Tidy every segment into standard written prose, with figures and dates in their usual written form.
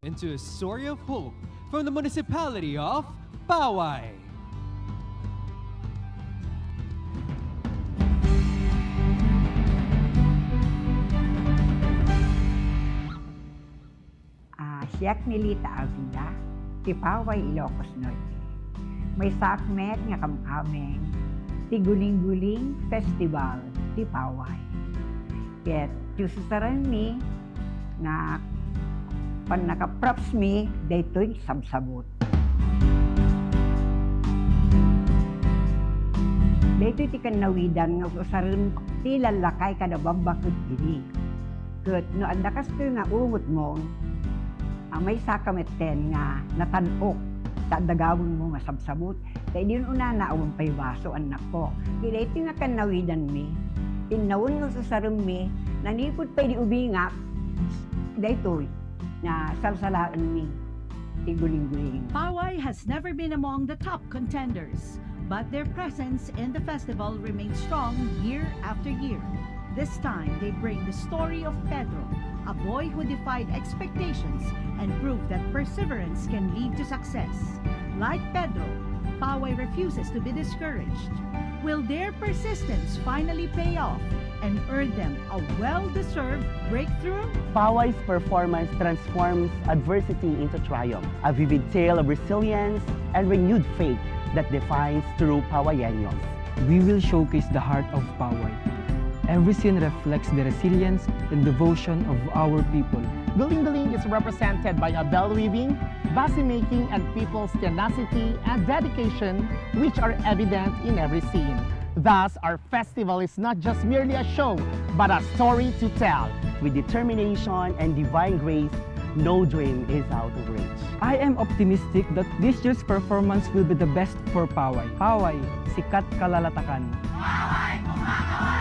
into a story of hope from the municipality of Paway. Siyak nilita Avila, ti Paway, Ilocos Norte. May sakmet nga kamameng ti guling-guling festival ti Paway. Ket yususaran mi nga pan naka-props mi daytoy sabsabot. Daytoy ti kanawidan nga usaran ti lalakay kada bambakot diri. Ket no anda kas nga umot mo, may sakameten nga natanok sa dagawon mo nga sabsabot. Kaya di una na awang paybaso anak ko. Kaya ito nga kanawidan mi, tinawon nga sa sarum mi, nanipod pa'y di ubingak, daytoy na salsalaan mi, tiguling-guling. Paway has never been among the top contenders, but their presence in the festival remains strong year after year. This time, they bring the story of Pedro, a boy who defied expectations and proved that perseverance can lead to success. Like Pedro, Paway refuses to be discouraged. Will their persistence finally pay off and earn them a well-deserved breakthrough? Paway's performance transforms adversity into triumph, a vivid tale of resilience and renewed faith that defines true Pawayeños. We will showcase the heart of Paway. Every scene reflects the resilience and devotion of our people. Guling-guling is represented by a bell weaving, basi making, and people's tenacity and dedication, which are evident in every scene. Thus, our festival is not just merely a show, but a story to tell. With determination and divine grace, no dream is out of reach. I am optimistic that this year's performance will be the best for Paway. Paway, sikat kalalatakan. Paway, kumakaway!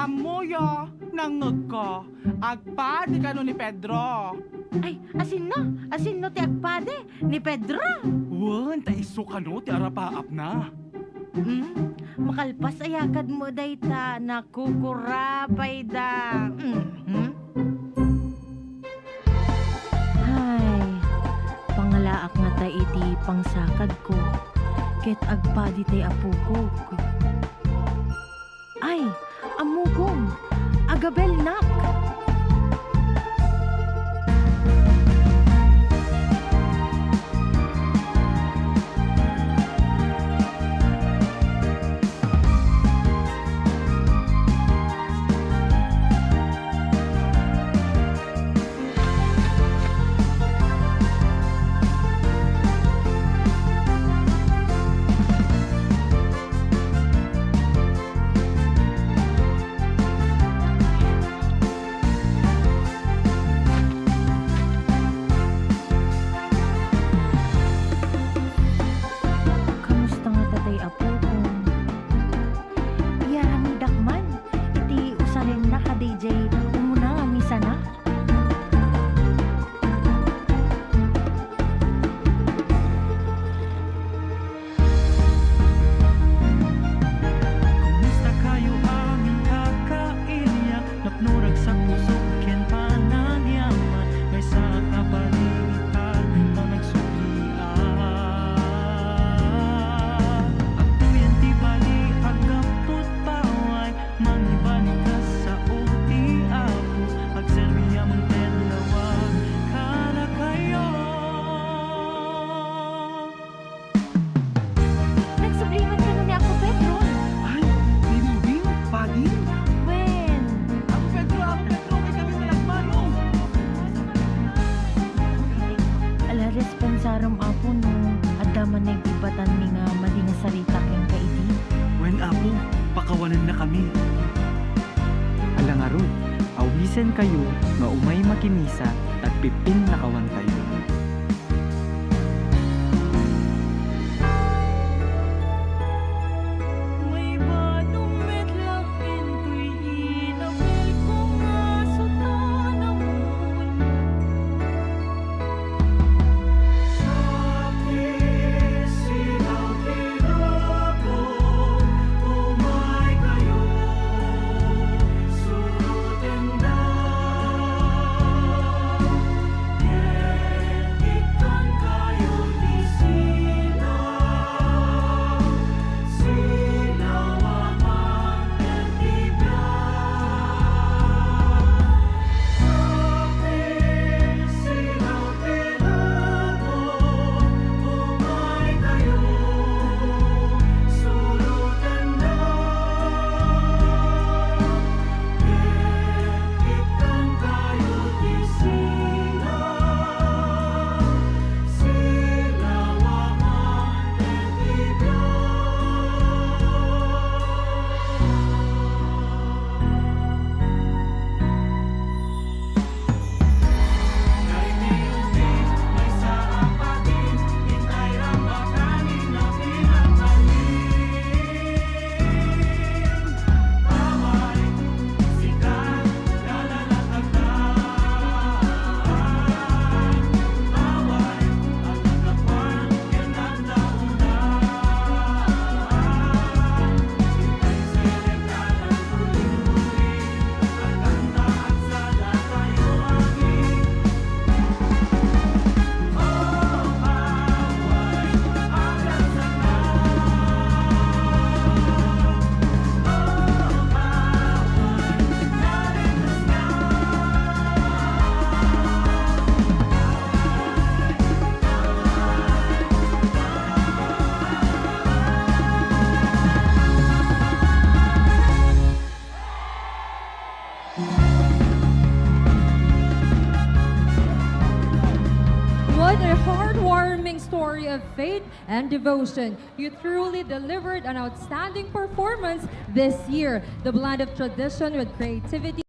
Amoya, nangag ka. Agpadi ka no ni Pedro. Ay, asin no ti agpade ni Pedro. Wan, taiso ka no, ti arapaap na. Makalpas ayakad mo dayta, nakukurapay da. Ay, Laak nga ta iti pangsakad ko. Ket agpadi tay apo ko. Ay, amugong. Agabel nak. Kamusta nga tatay apo ko? Iyarami dakman. Iti usalin na ka DJ. Umuna nga misa na. Kumusta kayo aming kakailyak? Napnurag sa puso ken panangyaman. May sa kabalimitan na nagsuklian. Atuyan ti bali agapot paway. Mangibalik ka sa uti ako. Agserbiya mong tenlawa. Kala kayo. Nagsubliman ka na ni ako, Pedro. Ay, Bing, Padin. When? Ako Pedro, may kami malagmano. Ala responsaram apo no. Adaman na ibatan mi nga mali nga sarita ken kaiti. When apo, pakawanan na kami. Alangarod, awisen kayo nga umay makimisa at pipin nakawan tayo. May badong metlakin ko'y inapil ko nga sutan amoy. Sakit sinaw pinako, umay kayo, surutin na. Ikan kayo di silaw, silaw amang tertibay. Sakit sinaw pinako, umay kayo, surutin na. Ikan kayo di silaw, silaw amang What a heartwarming story of faith and devotion. You truly delivered an outstanding performance this year. The blend of tradition with creativity